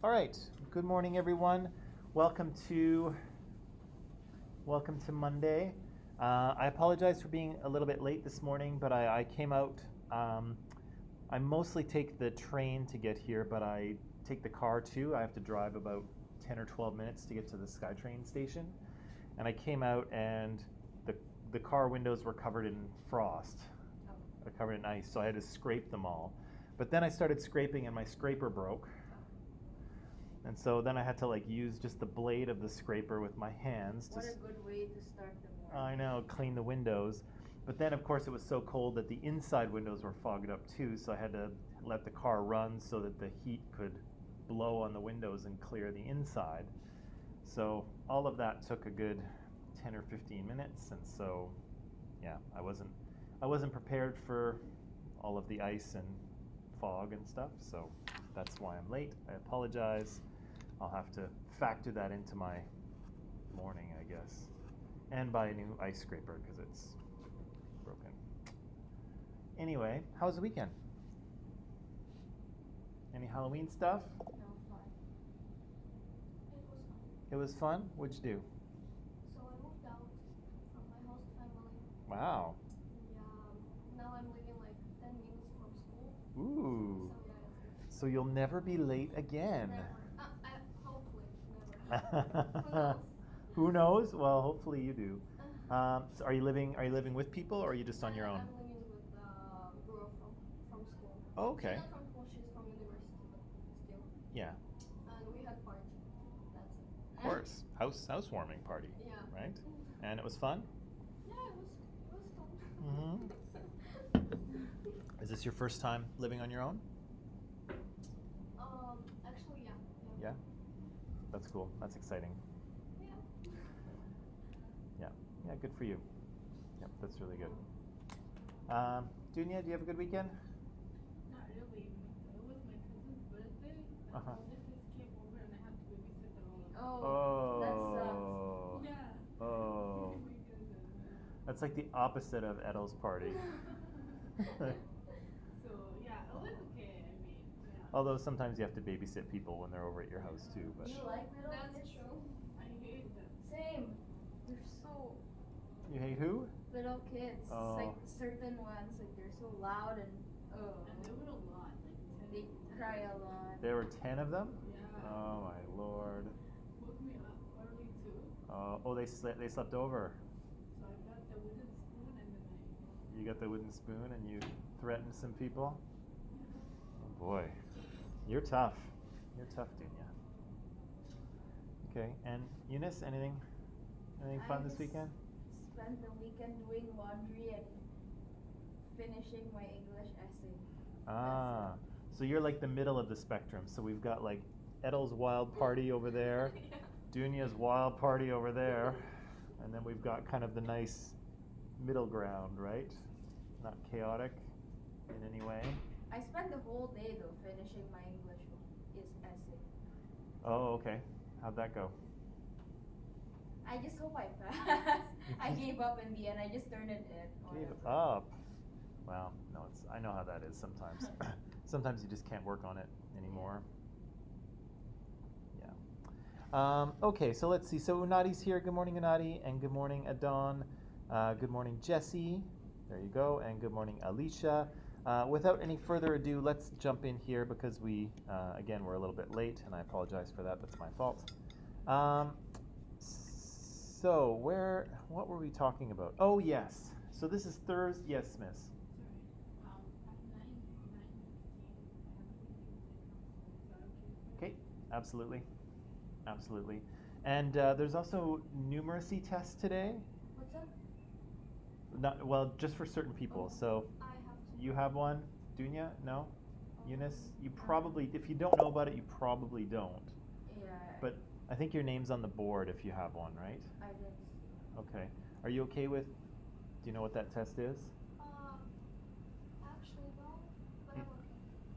All right. Good morning, everyone. Welcome to Monday. I apologize for being a little bit late this morning, but I came out. I mostly take the train to get here, but I take the car too. I have to drive about 10 or 12 minutes to get to the SkyTrain station, and I came out and the car windows were covered in frost, covered in ice, so I had to scrape them all. But then I started scraping, and my scraper broke. And so then I had to use just the blade of the scraper with my hands. What a good way to start the morning. I know, clean the windows. But then, of course, it was so cold that the inside windows were fogged up too, so I had to let the car run so that the heat could blow on the windows and clear the inside. So all of that took a good 10 or 15 minutes, and so yeah, I wasn't prepared for all of the ice and fog and stuff, so that's why I'm late. I apologize. I'll have to factor that into my morning, I guess, and buy a new ice scraper because it's broken. Anyway, how was the weekend? Any Halloween stuff? No, fun. It was fun. It was fun? What'd you do? So I moved out from my host family. Wow. Yeah, now I'm living like 10 minutes from school. Ooh. So yeah, that's good. So you'll never be late again. Never. Hopefully, never. Who knows? Well, hopefully you do. So are you living with people, or are you just on your own? I'm living with a girl from school. Oh, okay. She's not from school, she's from university, but still. Yeah. And we had party. That's it. Of course. Housewarming party. Yeah. Right? And it was fun? Yeah, it was fun. Mm-hmm. Is this your first time living on your own? Actually, yeah. Yeah. That's cool. That's exciting. Yeah. Yeah. Yeah, good for you. Yep, that's really good. Dunya, do you have a good weekend? Not really. It was my cousin's birthday, and Uh-huh. all their friends came over, and I had to babysit them all. Oh, that Oh. Yeah. Oh. Because, That's like the opposite of Edel's party. so yeah, it was okay. I mean, yeah. Although sometimes you have to babysit people when they're over at your house too. But Do you like little That's kids? true. I hate them. Same. They're so you hate who? little kids. Oh. Like certain ones, like they're so loud and And there were a lot, like 10 they of them. cry a lot. There were 10 of them? Yeah. Oh my lord. Woke me up early too. Oh, they slept over. So I got the wooden spoon and then You got the wooden spoon and you threatened some people? Oh boy. You're tough. You're tough, Dunya. Okay, and Eunice, anything fun this weekend? Spent the weekend doing laundry and finishing my English essay. Ah, so you're like the middle of the spectrum. So we've got like Edel's wild party over there, Dunya's wild party over there, and then we've got kind of the nice middle ground, right? Not chaotic in any way. I spent the whole day though finishing my English essay. Oh, okay. How'd that go? I just hope I pass. I gave up in the end. I just turned it in. Gave up. Well, no, I know how that is sometimes. Sometimes you just can't work on it anymore. Yeah. Okay, so let's see. So Unadi's here. Good morning, Unadi, and good morning, Adon. Good morning, Jesse. There you go, and good morning, Alicia. Without any further ado, let's jump in here because again, we're a little bit late, and I apologize for that. That's my fault. So what were we talking about? Oh, yes. So this is Thursday. Yes, Miss. Sorry. At 9:15, I have a meeting with the council. Is that okay? Okay, absolutely. Absolutely. And there's also numeracy tests today. What's up? Well, just for certain people. So I have to. you have one, Dunya? No? Eunice? You probably, if you don't know about it, you probably don't. Yeah. But I think your name's on the board if you have one, right? I didn't see. Okay. Are you okay with, do you know what that test is? Actually no, but I'm okay.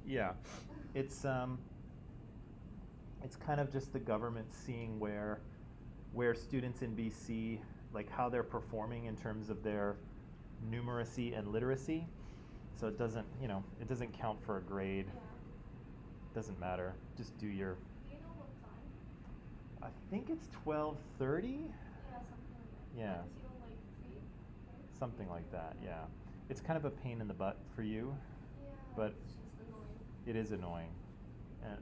Yeah. It's kind of just the government seeing where students in BC, like how they're performing in terms of their numeracy and literacy. So it doesn't count for a grade. Yeah. Doesn't matter. Just do your Do you I think it's 12:30. Yeah, something like that. Yeah. Because you don't like free, right? Something like that, yeah. It's kind of a pain in the butt for you, Yeah, but it's just annoying. it is annoying.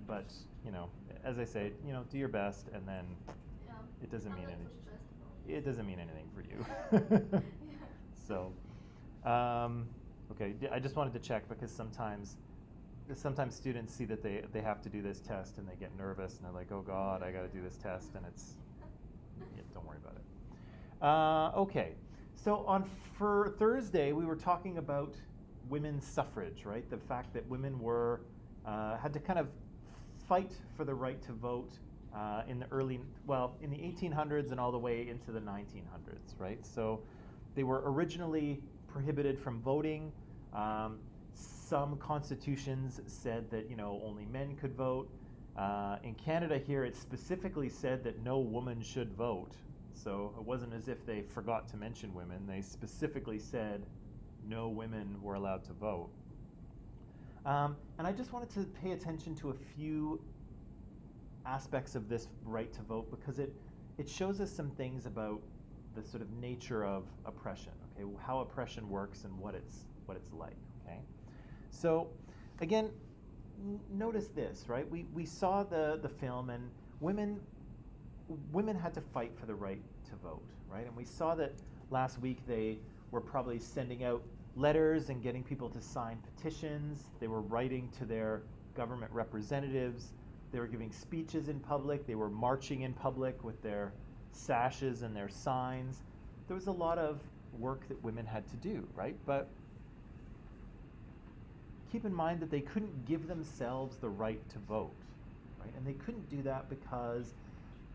But, you know, as I say, you know, do your best, and then Yeah. it doesn't I'm mean not too anything. stressed about it. It doesn't mean anything for you. Yeah. So, okay, I just wanted to check because sometimes students see that they have to do this test and they get nervous and they're like, oh God, I got to do this test, and it's, yeah, don't worry about it. Okay, so for Thursday we were talking about women's suffrage, right? The fact that women were had to kind of fight for the right to vote in the 1800s and all the way into the 1900s, right? So they were originally prohibited from voting. Some constitutions said that, you know, only men could vote. In Canada here, it specifically said that no woman should vote. So it wasn't as if they forgot to mention women. They specifically said no women were allowed to vote. And I just wanted to pay attention to a few aspects of this right to vote because it shows us some things about the sort of nature of oppression, okay, how oppression works and what it's like, okay? So again, notice this, right? We saw the film, and women had to fight for the right to vote, right? And we saw that last week they were probably sending out letters and getting people to sign petitions. They were writing to their government representatives. They were giving speeches in public. They were marching in public with their sashes and their signs. There was a lot of work that women had to do, right? But keep in mind that they couldn't give themselves the right to vote, right? And they couldn't do that because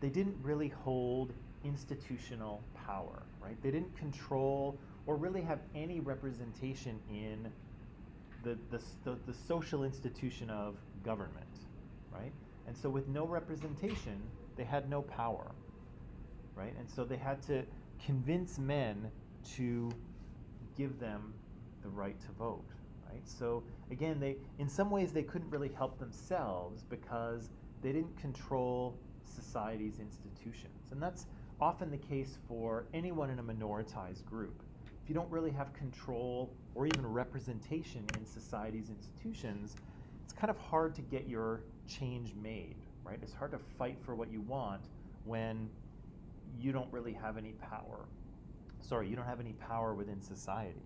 they didn't really hold institutional power, right? They didn't control or really have any representation in the social institution of government, right? And so with no representation, they had no power, right? And so they had to convince men to give them the right to vote, right? So again, in some ways they couldn't really help themselves because they didn't control society's institutions. And that's often the case for anyone in a minoritized group. If you don't really have control or even representation in society's institutions, it's kind of hard to get your change made, right? It's hard to fight for what you want when you don't really have any power. Sorry, you don't have any power within society,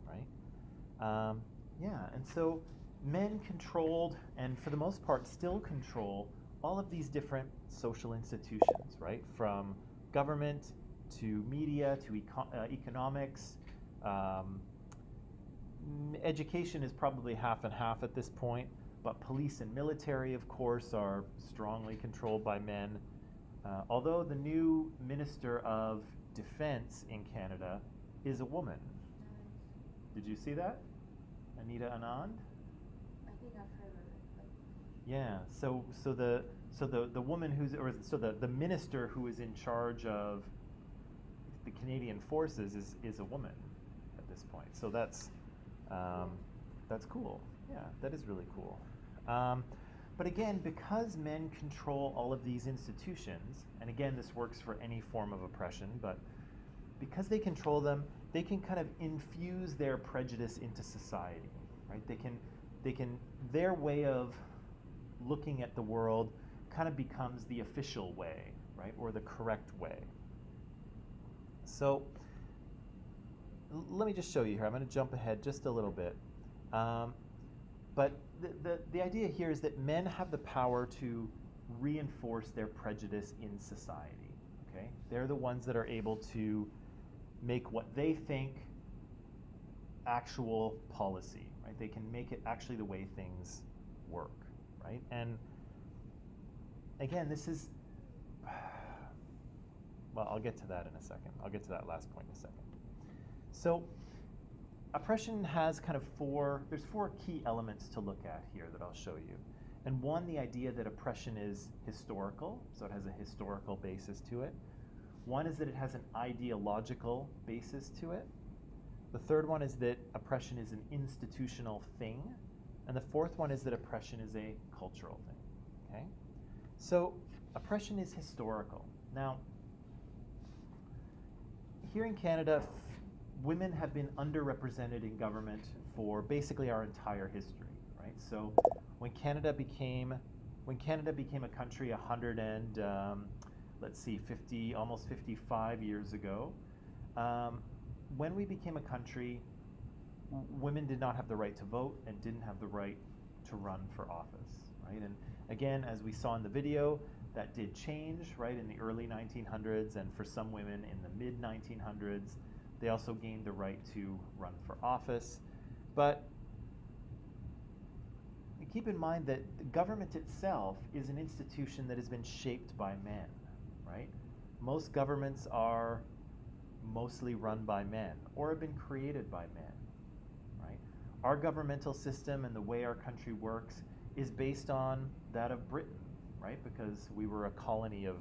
right? Yeah, and so men controlled, and for the most part still control, all of these different social institutions, right? From government to media to economics. Education is probably half and half at this point, but police and military, of course, are strongly controlled by men. Although the new Minister of Defense in Canada is a woman. Did you see that? Anita Anand? I think I've heard of it. But Yeah, so the woman the minister who is in charge of the Canadian forces is a woman at this point. So that's cool. Yeah, that is really cool. But again, because men control all of these institutions, and again, this works for any form of oppression, but because they control them, they can kind of infuse their prejudice into society, right? Their way of looking at the world kind of becomes the official way, right? Or the correct way. So let me just show you here. I'm going to jump ahead just a little bit. But the idea here is that men have the power to reinforce their prejudice in society, okay? They're the ones that are able to make what they think actual policy, right? They can make it actually the way things work, right? And again, this is, well, I'll get to that in a second. I'll get to that last point in a second. So oppression has kind of there's four key elements to look at here that I'll show you. And one, the idea that oppression is historical, so it has a historical basis to it. One is that it has an ideological basis to it. The third one is that oppression is an institutional thing. And the fourth one is that oppression is a cultural thing, okay? So oppression is historical. Now, here in Canada, women have been underrepresented in government for basically our entire history, right? So when Canada became a country 100 and let's see, 50, almost 55 years ago, when we became a country, women did not have the right to vote and didn't have the right to run for office, right? And again, as we saw in the video, that did change, right, in the early 1900s, and for some women in the mid 1900s, they also gained the right to run for office. But keep in mind that the government itself is an institution that has been shaped by men, right? Most governments are mostly run by men or have been created by men, right? Our governmental system and the way our country works is based on that of Britain, right? Because we were a colony of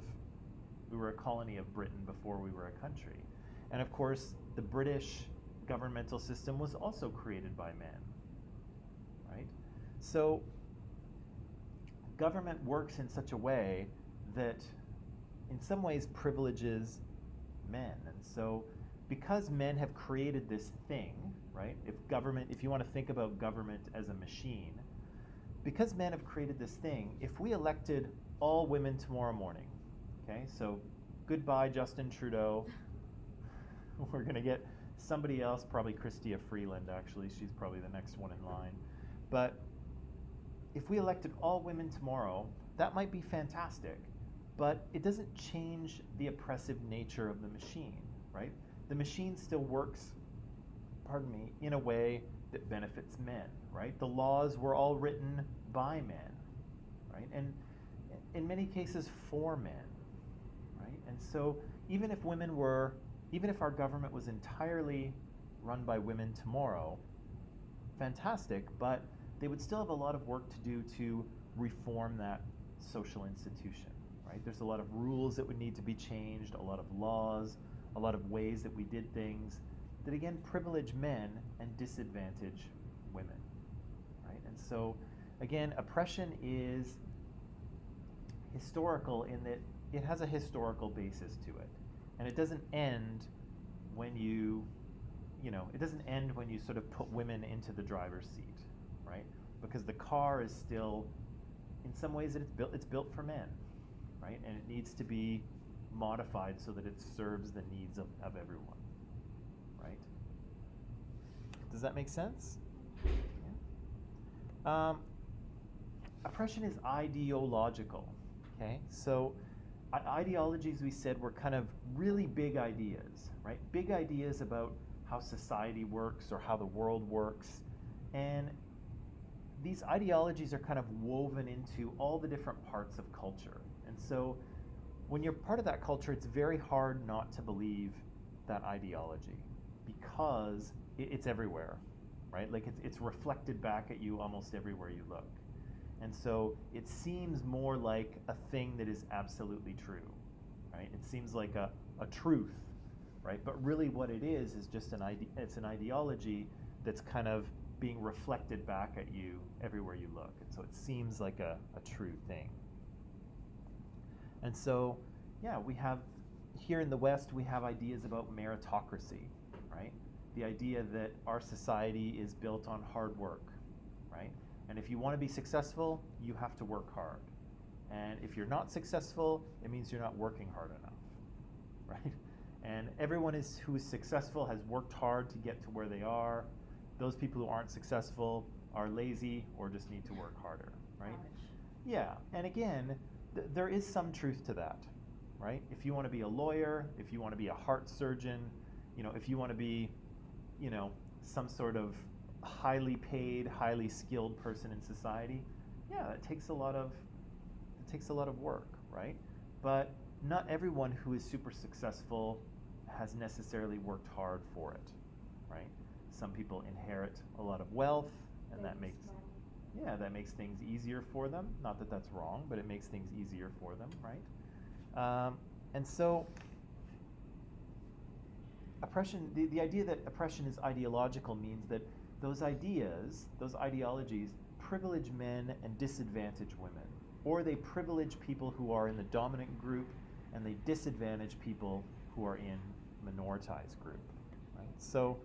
Britain before we were a country. And of course, the British governmental system was also created by men, right? So government works in such a way that in some ways privileges men. And so because men have created this thing, right? If you want to think about government as a machine, because men have created this thing, if we elected all women tomorrow morning, okay, so goodbye Justin Trudeau, we're going to get somebody else, probably Chrystia Freeland actually, she's probably the next one in line, but if we elected all women tomorrow, that might be fantastic, but it doesn't change the oppressive nature of the machine, right? The machine still works, in a way that benefits men, right? The laws were all written by men, right? And in many cases for men, right? And so even if our government was entirely run by women tomorrow, fantastic, but they would still have a lot of work to do to reform that social institution, right? There's a lot of rules that would need to be changed, a lot of laws, a lot of ways that we did things that again privilege men and disadvantage women, right? And so again, oppression is historical in that it has a historical basis to it. And it doesn't end when you sort of put women into the driver's seat, right? Because the car is still, in some ways, it's built for men, right? And it needs to be modified so that it serves the needs of everyone, right? Does that make sense? Yeah. Oppression is ideological, okay? So ideologies, we said, were kind of really big ideas, right? Big ideas about how society works or how the world works. And these ideologies are kind of woven into all the different parts of culture. And so when you're part of that culture, it's very hard not to believe that ideology because it's everywhere, right? Like it's reflected back at you almost everywhere you look. And so it seems more like a thing that is absolutely true, right? It seems like a truth, right? But really what it is just it's an ideology that's kind of being reflected back at you everywhere you look. And so it seems like a true thing. And so, yeah, we have, here in the West, we have ideas about meritocracy, right? The idea that our society is built on hard work, right? And if you want to be successful, you have to work hard. And if you're not successful, it means you're not working hard enough, right? And everyone who is successful has worked hard to get to where they are. Those people who aren't successful are lazy or just need to work harder, right? Ouch. Yeah, and again, there is some truth to that, right? If you want to be a lawyer, if you want to be a heart surgeon, if you want to be, some sort of highly paid, highly skilled person in society, yeah, it takes a lot of work, right? But not everyone who is super successful has necessarily worked hard for it, right? Some people inherit a lot of wealth, and that makes things easier for them. Not that that's wrong, but it makes things easier for them, right? And so oppression, the idea that oppression is ideological means that those ideologies privilege men and disadvantage women. or they privilege people who are in the dominant group, and they disadvantage people who are in minoritized group. Right? So,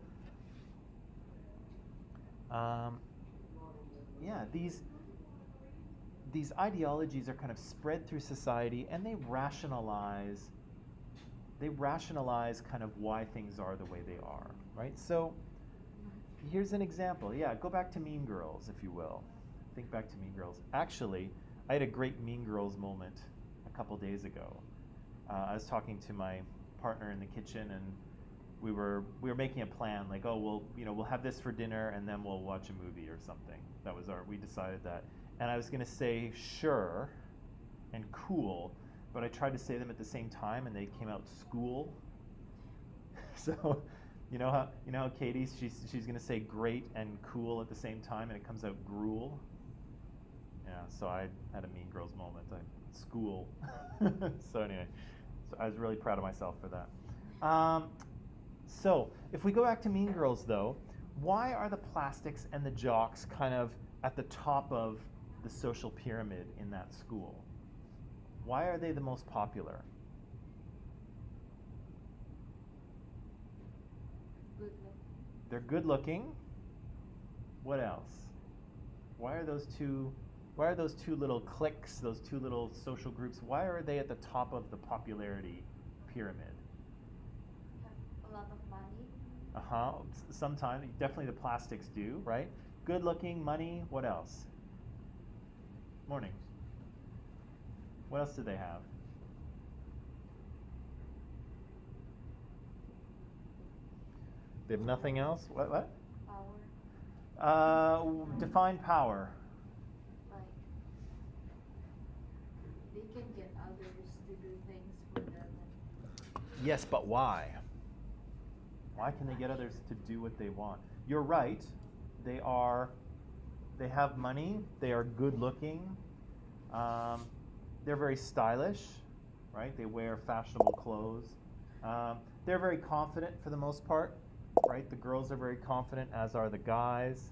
yeah, these ideologies are kind of spread through society, and they rationalize kind of why things are the way they are, right? So here's an example. Yeah, go back to Mean Girls, if you will. Think back to Mean Girls. Actually, I had a great Mean Girls moment a couple days ago. I was talking to my partner in the kitchen, and we were making a plan, like, oh, we'll have this for dinner, and then we'll watch a movie or something. We decided that. And I was going to say sure and cool, but I tried to say them at the same time, and they came out school. So, you know how Katie, she's going to say great and cool at the same time, and it comes out gruel. Yeah. So I had a Mean Girls moment. School. So anyway, so I was really proud of myself for that. So if we go back to Mean Girls, though, why are the plastics and the jocks kind of at the top of the social pyramid in that school? Why are they the most popular? Good luck. They're good looking. What else? Why are those two little cliques, those two little social groups, why are they at the top of the popularity pyramid? Have a lot of money. Uh-huh. Sometimes, definitely the plastics do, right? Good looking, money, what else? Morning. What else do they have? They have nothing else? What? Power. Define power. Like, they can get others to do things for them. Yes, but why? Why can they get others to do what they want? You're right. They have money. They are good looking. They're very stylish, right? They wear fashionable clothes. They're very confident for the most part, right? The girls are very confident, as are the guys.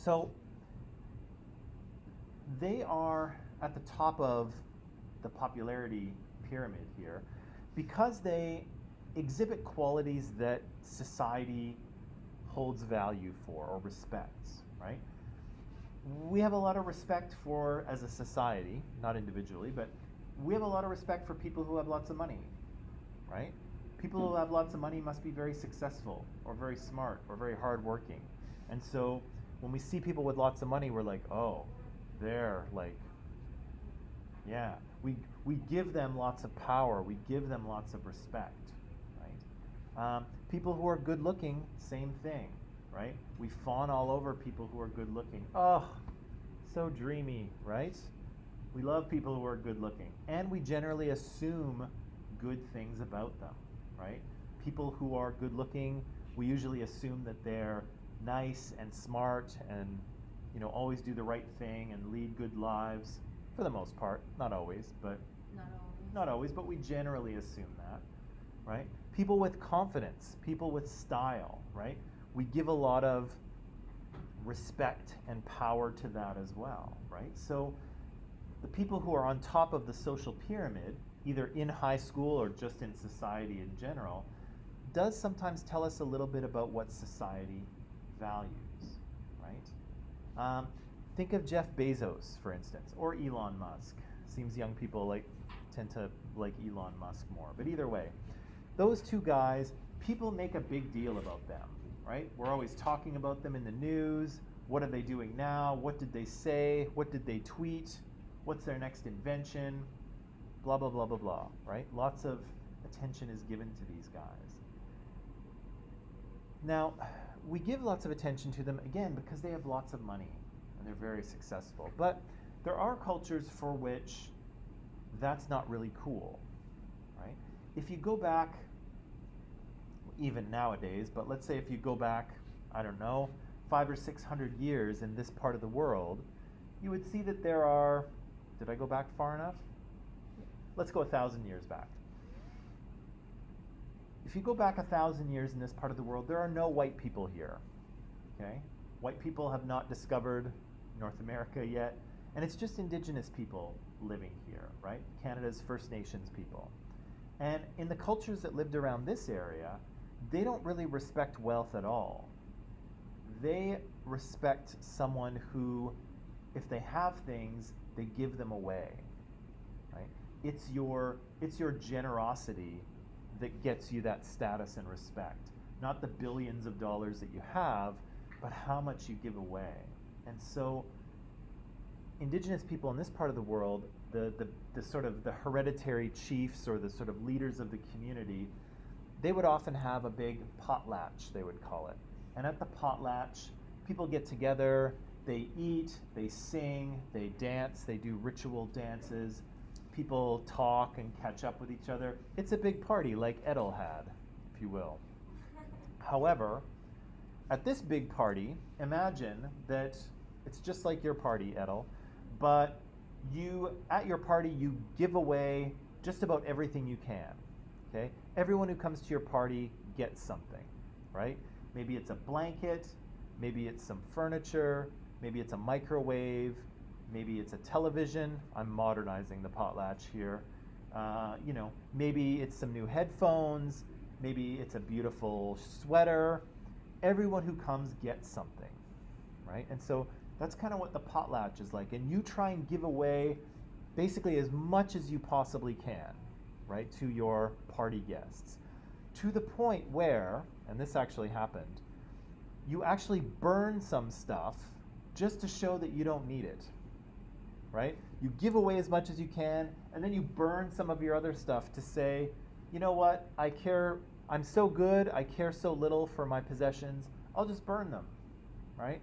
So they are at the top of the popularity pyramid here because they exhibit qualities that society holds value for or respects, right? We have a lot of respect for, as a society, not individually, but we have a lot of respect for people who have lots of money, right? People who have lots of money must be very successful or very smart or very hardworking. And so when we see people with lots of money, we're like, oh, they're like, yeah. We give them lots of power. We give them lots of respect, right? People who are good looking, same thing, right? We fawn all over people who are good looking. Oh, so dreamy, right? We love people who are good looking. And we generally assume good things about them, right? People who are good looking, we usually assume that they're nice and smart and, always do the right thing and lead good lives, for the most part. Not always, but we generally assume that, right? People with confidence, people with style, right? We give a lot of respect and power to that as well, right? So the people who are on top of the social pyramid, either in high school or just in society in general, does sometimes tell us a little bit about what society values, right? Think of Jeff Bezos, for instance, or Elon Musk. Seems young people tend to like Elon Musk more. But either way, those two guys, people make a big deal about them, right? We're always talking about them in the news. What are they doing now? What did they say? What did they tweet? What's their next invention? Blah, blah, blah, blah, blah, right? Lots of attention is given to these guys. Now, we give lots of attention to them, again, because they have lots of money and they're very successful. But there are cultures for which that's not really cool, right? If you go back, even nowadays, but let's say if you go back, I don't know, 500 or 600 years in this part of the world, you would see that there are, did I go back far enough? Let's go 1,000 years back. If you go back 1,000 years in this part of the world, there are no white people here, okay? White people have not discovered North America yet. And it's just Indigenous people living here, right? Canada's First Nations people. And in the cultures that lived around this area, they don't really respect wealth at all. They respect someone who, if they have things, they give them away, right? It's your generosity that gets you that status and respect, not the billions of dollars that you have, but how much you give away. And so Indigenous people in this part of the world, the sort of the hereditary chiefs or the sort of leaders of the community, they would often have a big potlatch, they would call it. And at the potlatch, people get together, they eat, they sing, they dance, they do ritual dances, people talk and catch up with each other. It's a big party like Edel had, if you will. However, at this big party, imagine that it's just like your party, Edel, but at your party, you give away just about everything you can, okay? Everyone who comes to your party gets something, right? Maybe it's a blanket, maybe it's some furniture, maybe it's a microwave, maybe it's a television. I'm modernizing the potlatch here. Maybe it's some new headphones, maybe it's a beautiful sweater. Everyone who comes gets something, right? And so that's kind of what the potlatch is like. And you try and give away basically as much as you possibly can, right, to your party guests. To the point where, and this actually happened, you actually burn some stuff just to show that you don't need it, right? You give away as much as you can, and then you burn some of your other stuff to say, you know what, I'm so good, I care so little for my possessions, I'll just burn them, right?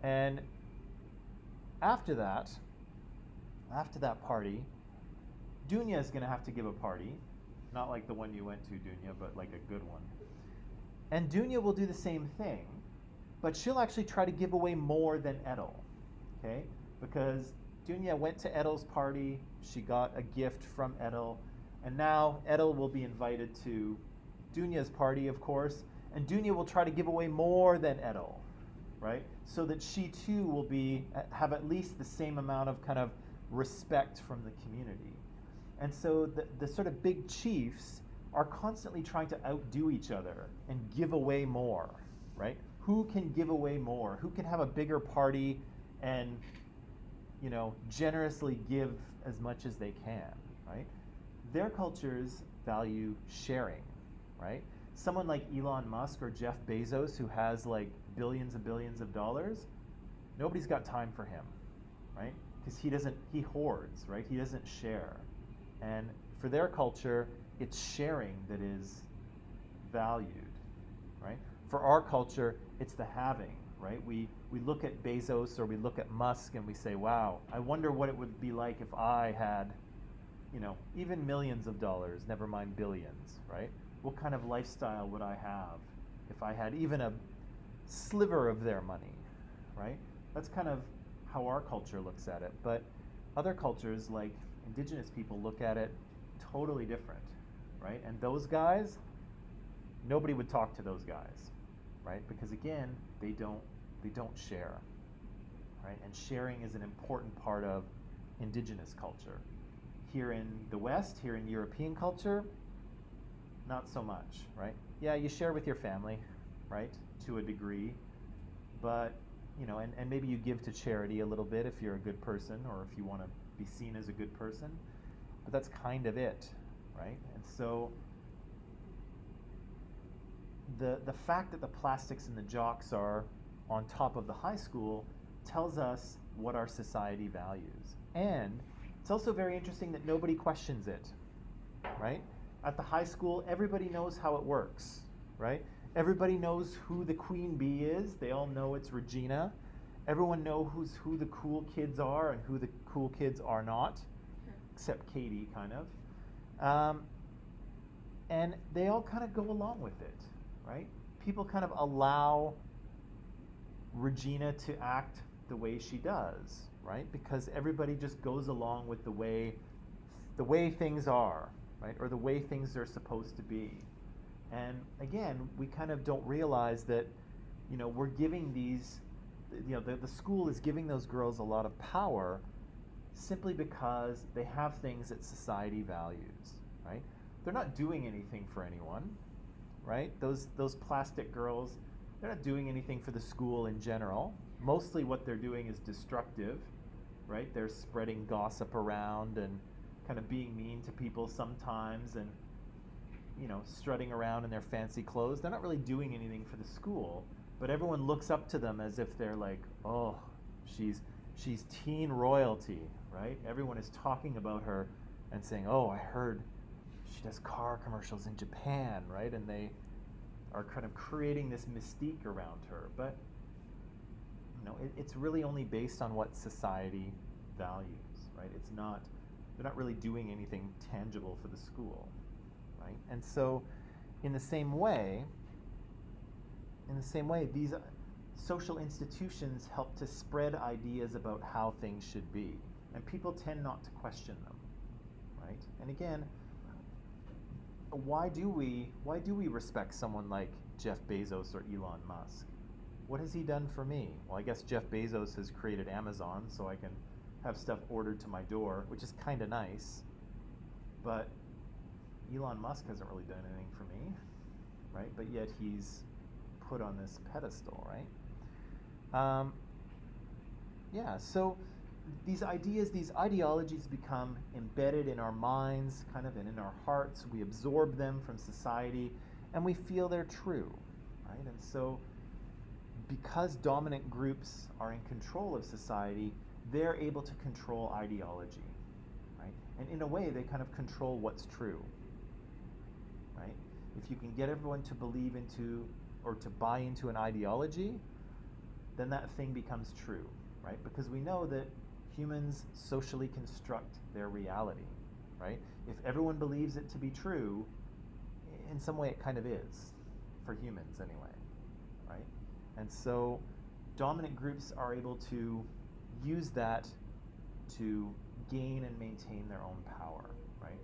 And after that party, Dunya is going to have to give a party, not like the one you went to, Dunya, but like a good one. And Dunya will do the same thing, but she'll actually try to give away more than Edel, okay? Because Dunya went to Edel's party, she got a gift from Edel, and now Edel will be invited to Dunya's party, of course, and Dunya will try to give away more than Edel, right? So that she too will have at least the same amount of kind of respect from the community. And so the sort of big chiefs are constantly trying to outdo each other and give away more, right? Who can give away more? Who can have a bigger party and, generously give as much as they can, right? Their cultures value sharing, right? Someone like Elon Musk or Jeff Bezos, who has like billions and billions of dollars, nobody's got time for him, right? Because he hoards, right? He doesn't share. And for their culture, it's sharing that is valued, right? For our culture, it's the having, right? We look at Bezos or we look at Musk and we say, wow, I wonder what it would be like if I had, even millions of dollars, never mind billions, right? What kind of lifestyle would I have if I had even a sliver of their money, right? That's kind of how our culture looks at it. But other cultures, like Indigenous people, look at it totally different, right? And those guys, nobody would talk to those guys, right? Because again, they don't share, right? And sharing is an important part of Indigenous culture. Here in the West, here in European culture, not so much, right? Yeah, you share with your family, right, to a degree, but, and maybe you give to charity a little bit if you're a good person or if you want to be seen as a good person, but that's kind of it, right? And so the fact that the plastics and the jocks are on top of the high school tells us what our society values. And it's also very interesting that nobody questions it, right? At the high school, everybody knows how it works, right? Everybody knows who the queen bee is. They all know it's Regina. Everyone knows who the cool kids are and who the cool kids are not, except Katie, kind of. And they all kind of go along with it, right? People kind of allow Regina to act the way she does, right? Because everybody just goes along with the way things are, right? Or the way things are supposed to be. And again, we kind of don't realize that, we're giving these the school is giving those girls a lot of power simply because they have things that society values, right? They're not doing anything for anyone, right? Those plastic girls, they're not doing anything for the school in general. Mostly what they're doing is destructive, right? They're spreading gossip around and kind of being mean to people sometimes and, strutting around in their fancy clothes. They're not really doing anything for the school, but everyone looks up to them as if they're like, oh, she's teen royalty, right? Everyone is talking about her and saying, oh, I heard she does car commercials in Japan, right? And they are kind of creating this mystique around her. But it's really only based on what society values, right? They're not really doing anything tangible for the school, right? And so in the same way, these social institutions help to spread ideas about how things should be, and people tend not to question them, right? And again, why do we respect someone like Jeff Bezos or Elon Musk? What has he done for me? Well, I guess Jeff Bezos has created Amazon, so I can have stuff ordered to my door, which is kind of nice. But Elon Musk hasn't really done anything for me, right? But yet he's put on this pedestal, right? So these ideas, these ideologies become embedded in our minds, kind of, and in our hearts. We absorb them from society, and we feel they're true, right? And so because dominant groups are in control of society, they're able to control ideology, right? And in a way, they kind of control what's true, right? If you can get everyone to believe into or to buy into an ideology, then that thing becomes true, right? Because we know that humans socially construct their reality, right? If everyone believes it to be true, in some way it kind of is, for humans anyway, right? And so dominant groups are able to use that to gain and maintain their own power, right?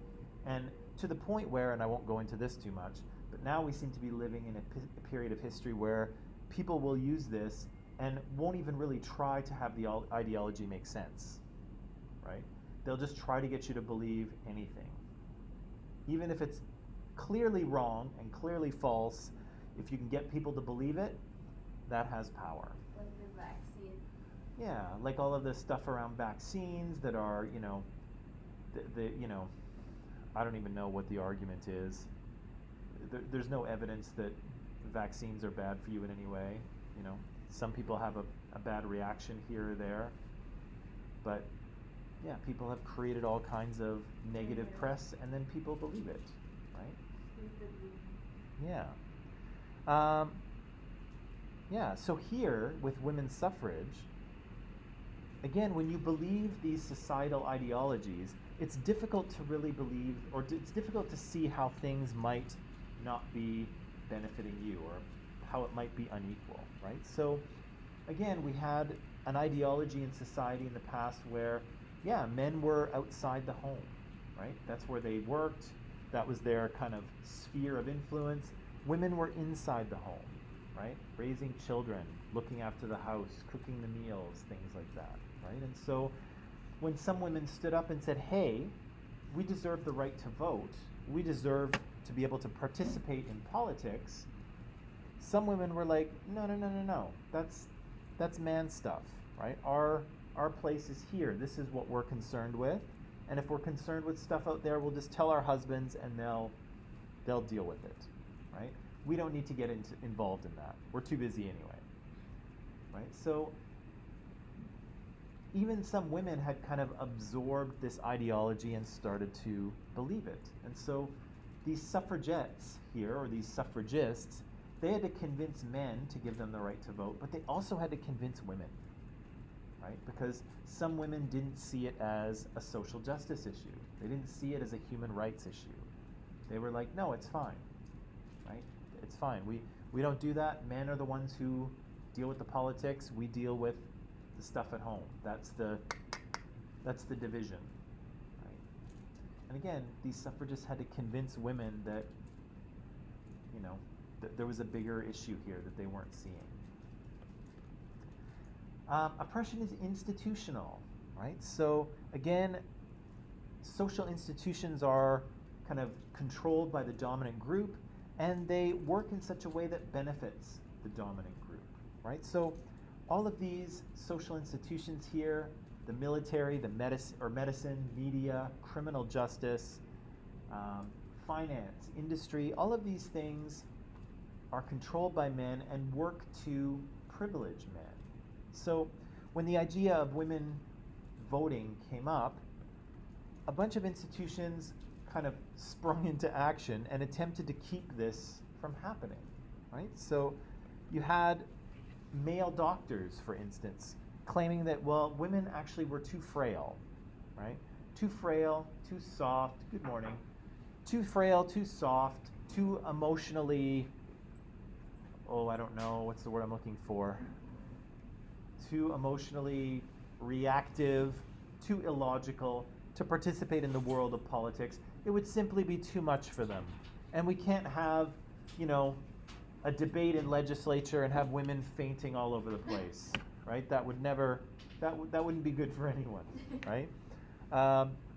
And to the point where, and I won't go into this too much, but now we seem to be living in a period of history where people will use this and won't even really try to have the ideology make sense, right? They'll just try to get you to believe anything. Even if it's clearly wrong and clearly false, if you can get people to believe it, that has power. Like the vaccine. Yeah, like all of the stuff around vaccines that are, I don't even know what the argument is. There's no evidence that vaccines are bad for you in any way. Some people have a bad reaction here or there, but yeah, people have created all kinds of negative press, and then people believe it, right? Yeah. So here with women's suffrage, again, when you believe these societal ideologies, it's difficult to really believe, or it's difficult to see how things might not be benefiting you, or how it might be unequal, right? So again, we had an ideology in society in the past where, yeah, men were outside the home, right? That's where they worked. That was their kind of sphere of influence. Women were inside the home, right? Raising children, looking after the house, cooking the meals, things like that, right? And so when some women stood up and said, hey, we deserve the right to vote, we deserve to be able to participate in politics, some women were like, no, that's man stuff, right? Our place is here. This is what we're concerned with. And if we're concerned with stuff out there, we'll just tell our husbands and they'll deal with it, right? We don't need to get involved in that. We're too busy anyway, right? So even some women had kind of absorbed this ideology and started to believe it. And so these suffragettes here, or these suffragists, they had to convince men to give them the right to vote, but they also had to convince women, right? Because some women didn't see it as a social justice issue. They didn't see it as a human rights issue. They were like, no, it's fine, right? It's fine. We don't do that. Men are the ones who deal with the politics. We deal with the stuff at home. That's the division, right? And again, these suffragists had to convince women that, there was a bigger issue here that they weren't seeing. Oppression is institutional, right? So again, social institutions are kind of controlled by the dominant group, and they work in such a way that benefits the dominant group, right? So all of these social institutions here, the military, the medicine, media, criminal justice, finance, industry, all of these things are controlled by men and work to privilege men. So when the idea of women voting came up, a bunch of institutions kind of sprung into action and attempted to keep this from happening, right? So you had male doctors, for instance, claiming that, well, women actually were too frail, right? Too frail, too soft, good morning, too frail, too soft, too emotionally, oh, I don't know, what's the word I'm looking for? Too emotionally reactive, too illogical to participate in the world of politics. It would simply be too much for them. And we can't have, a debate in legislature and have women fainting all over the place, right? That would never, that wouldn't be good for anyone, right?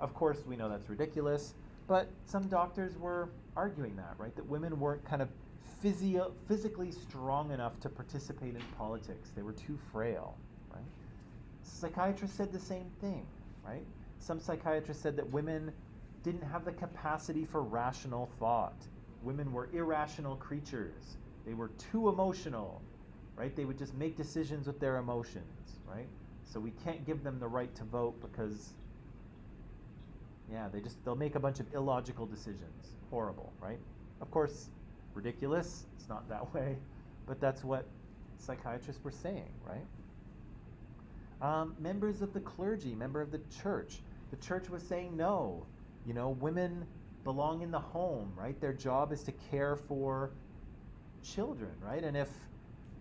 Of course, we know that's ridiculous, but some doctors were arguing that, right? That women weren't kind of physically strong enough to participate in politics. They were too frail, right? Psychiatrists said the same thing, right? Some psychiatrists said that women didn't have the capacity for rational thought. Women were irrational creatures. They were too emotional, right? They would just make decisions with their emotions, right? So we can't give them the right to vote because, yeah, they'll make a bunch of illogical decisions. Horrible, right? Of course, ridiculous. It's not that way, but that's what psychiatrists were saying, right? Members of the clergy, member of the church was saying no. Women belong in the home, right? Their job is to care for children, right? And if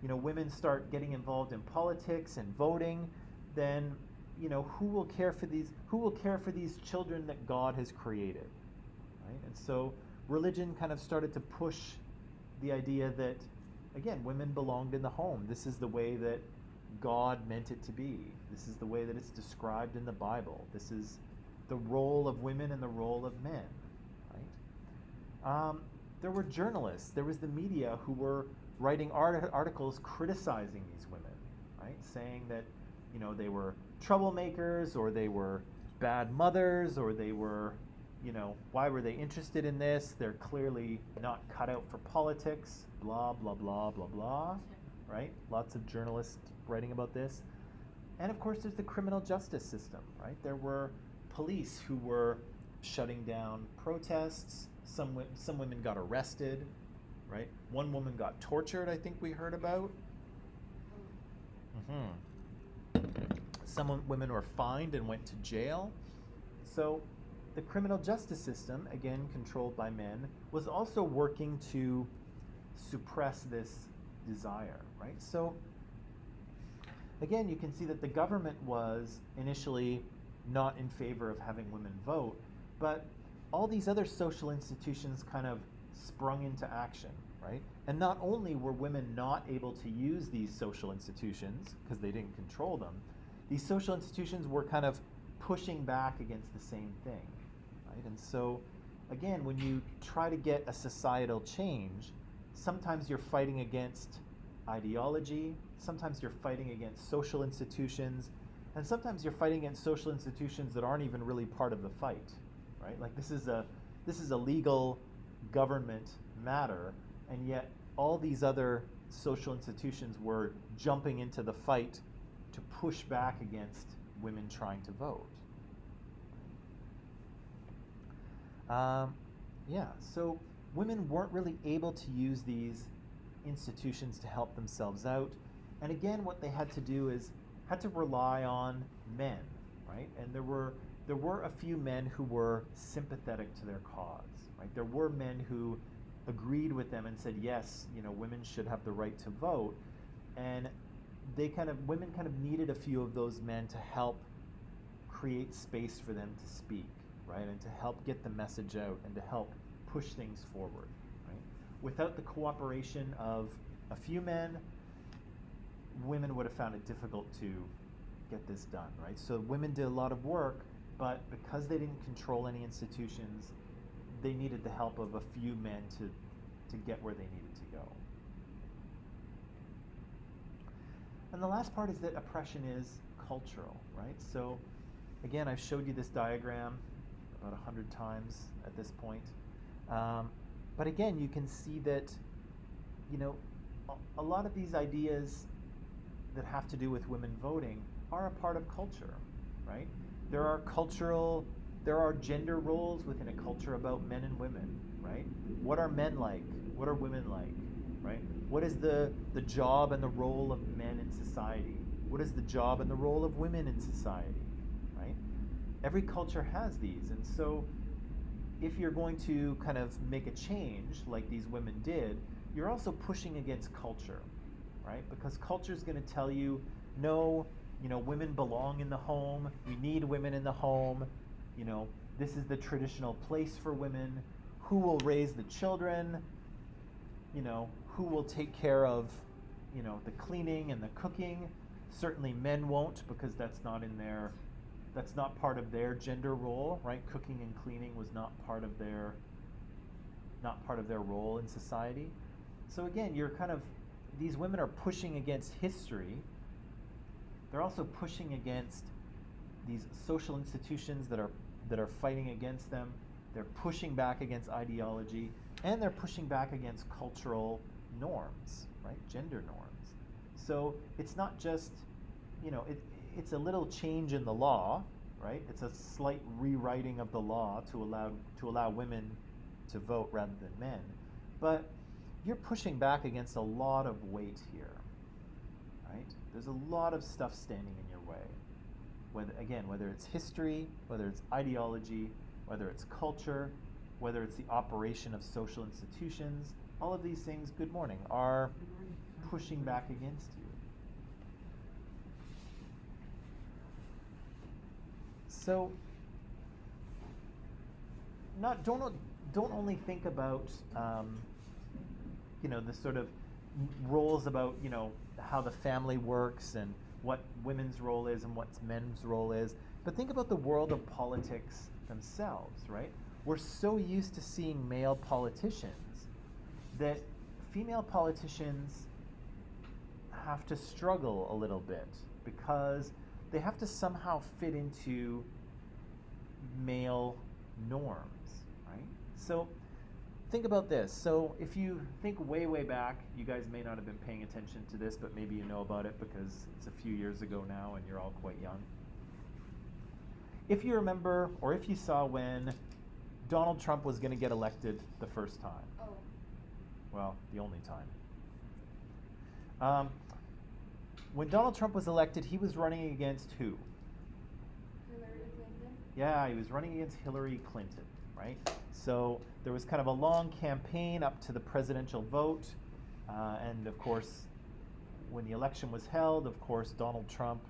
women start getting involved in politics and voting, then who will care for these children that God has created, right? And so religion kind of started to push the idea that, again, women belonged in the home. This is the way that God meant it to be. This is the way that it's described in the Bible. This is the role of women and the role of men, right? There were journalists. There was the media who were writing articles criticizing these women, right? Saying that, they were troublemakers, or they were bad mothers, or they were, why were they interested in this? They're clearly not cut out for politics, blah, blah, blah, blah, blah, right? Lots of journalists writing about this. And of course, there's the criminal justice system, right? There were police who were shutting down protests. Some women got arrested, right? One woman got tortured, I think we heard about. Some women were fined and went to jail. So the criminal justice system, again controlled by men, was also working to suppress this desire, right? So again, you can see that the government was initially not in favor of having women vote, but all these other social institutions kind of sprung into action, right? And not only were women not able to use these social institutions because they didn't control them, these social institutions were kind of pushing back against the same thing, right? And so, again, when you try to get a societal change, sometimes you're fighting against ideology, sometimes you're fighting against social institutions, and sometimes you're fighting against social institutions that aren't even really part of the fight, right? Like this is a legal government matter, and yet all these other social institutions were jumping into the fight to push back against women trying to vote. So women weren't really able to use these institutions to help themselves out. And again, what they had to do is had to rely on men, right? And there were a few men who were sympathetic to their cause, right? There were men who agreed with them and said, yes, women should have the right to vote. And women kind of needed a few of those men to help create space for them to speak, right? And to help get the message out and to help push things forward, right? Without the cooperation of a few men, women would have found it difficult to get this done, right? So women did a lot of work, but because they didn't control any institutions, they needed the help of a few men to get where they needed to go. And the last part is that oppression is cultural, right? So again, I've showed you this diagram about 100 times at this point. But again, you can see that, you know, a lot of these ideas that have to do with women voting are a part of culture, right? There are gender roles within a culture about men and women, right? What are men like? What are women like, right? What is the job and the role of men in society? What is the job and the role of women in society, right? Every culture has these, and so if you're going to kind of make a change like these women did, you're also pushing against culture, right? Because culture is going to tell you, no, you know, women belong in the home. We need women in the home. You know, this is the traditional place for women. Who will raise the children? You know, who will take care of, you know, the cleaning and the cooking? Certainly men won't, because that's not part of their gender role, right? Cooking and cleaning was not part of their role in society. So again, these women are pushing against history. They're also pushing against these social institutions that are fighting against them. They're pushing back against ideology, and they're pushing back against cultural norms, right? Gender norms. So it's not just, you know, it's a little change in the law, right? It's a slight rewriting of the law to allow women to vote rather than men. But you're pushing back against a lot of weight here, right? There's a lot of stuff standing in your way. Whether it's history, whether it's ideology, whether it's culture, whether it's the operation of social institutions, all of these things, good morning, are pushing back against you. So, don't only think about you know, the sort of roles about, you know, how the family works and what women's role is and what men's role is, but think about the world of politics themselves, right? We're so used to seeing male politicians that female politicians have to struggle a little bit because they have to somehow fit into male norms, right? So think about this. So if you think way, way back, you guys may not have been paying attention to this, but maybe you know about it because it's a few years ago now and you're all quite young. If you remember, or if you saw when Donald Trump was going to get elected the first time. Oh. Well, the only time. When Donald Trump was elected, he was running against who? Hillary Clinton? Yeah, he was running against Hillary Clinton, right? So there was kind of a long campaign up to the presidential vote. And of course, when the election was held, of course, Donald Trump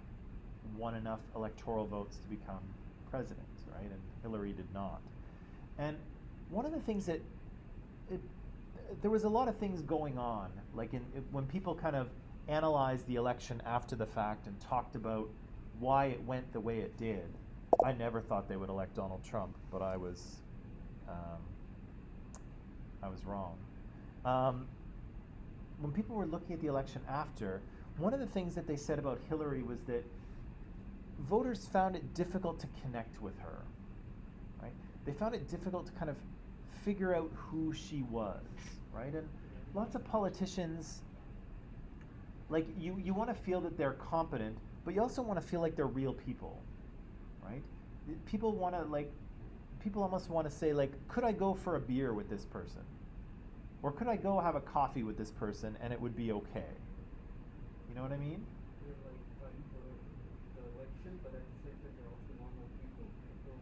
won enough electoral votes to become president, right? And Hillary did not. And one of the things there was a lot of things going on, like when people kind of analyzed the election after the fact and talked about why it went the way it did. I never thought they would elect Donald Trump, but I was wrong. When people were looking at the election after, one of the things that they said about Hillary was that voters found it difficult to connect with her, right? They found it difficult to kind of figure out who she was, right? And lots of politicians, like you want to feel that they're competent, but you also want to feel like they're real people, right? People almost want to say, like, could I go for a beer with this person? Or could I go have a coffee with this person and it would be okay? You know what I mean? They're like fighting for the election, but at the same time they're also normal people.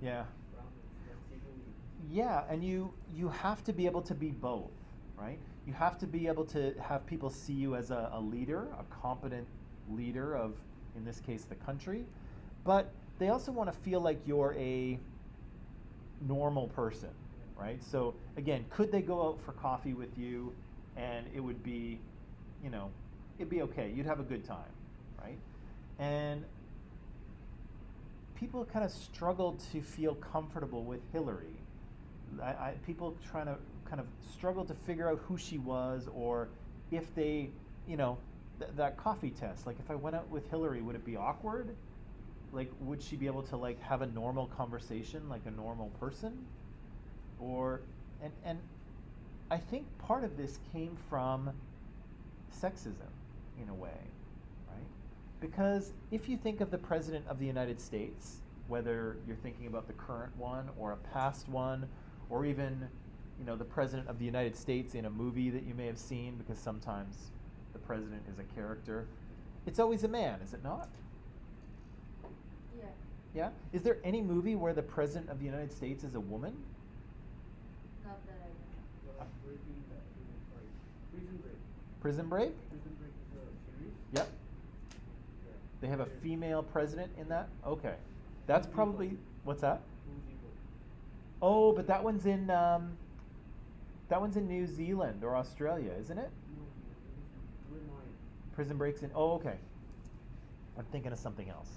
Yeah. That's equally. Yeah, and you have to be able to be both, right? You have to be able to have people see you as a leader, a competent leader of, in this case, the country, but they also want to feel like you're a normal person, right? So again, could they go out for coffee with you and it would be, you know, it'd be okay. You'd have a good time, right? And people kind of struggled to feel comfortable with Hillary. People trying to kind of struggle to figure out who she was, or if they, that coffee test. Like, if I went out with Hillary, would it be awkward? Like, would she be able to like have a normal conversation like a normal person? Or, and I think part of this came from sexism in a way, right? Because if you think of the President of the United States, whether you're thinking about the current one or a past one, or even, the President of the United States in a movie that you may have seen, because sometimes the president is a character, it's always a man, is it not? Yeah. Yeah? Is there any movie where the President of the United States is a woman? Not that I know. Breaking that, sorry. Prison Break. Prison Break? Prison Break is a series. Yep. Yeah. They have a female president in that? Okay. That's probably, what's that? Who's evil? Oh, but that one's in New Zealand or Australia, isn't it? No, Brunei. Prison Break's in, oh, okay. I'm thinking of something else.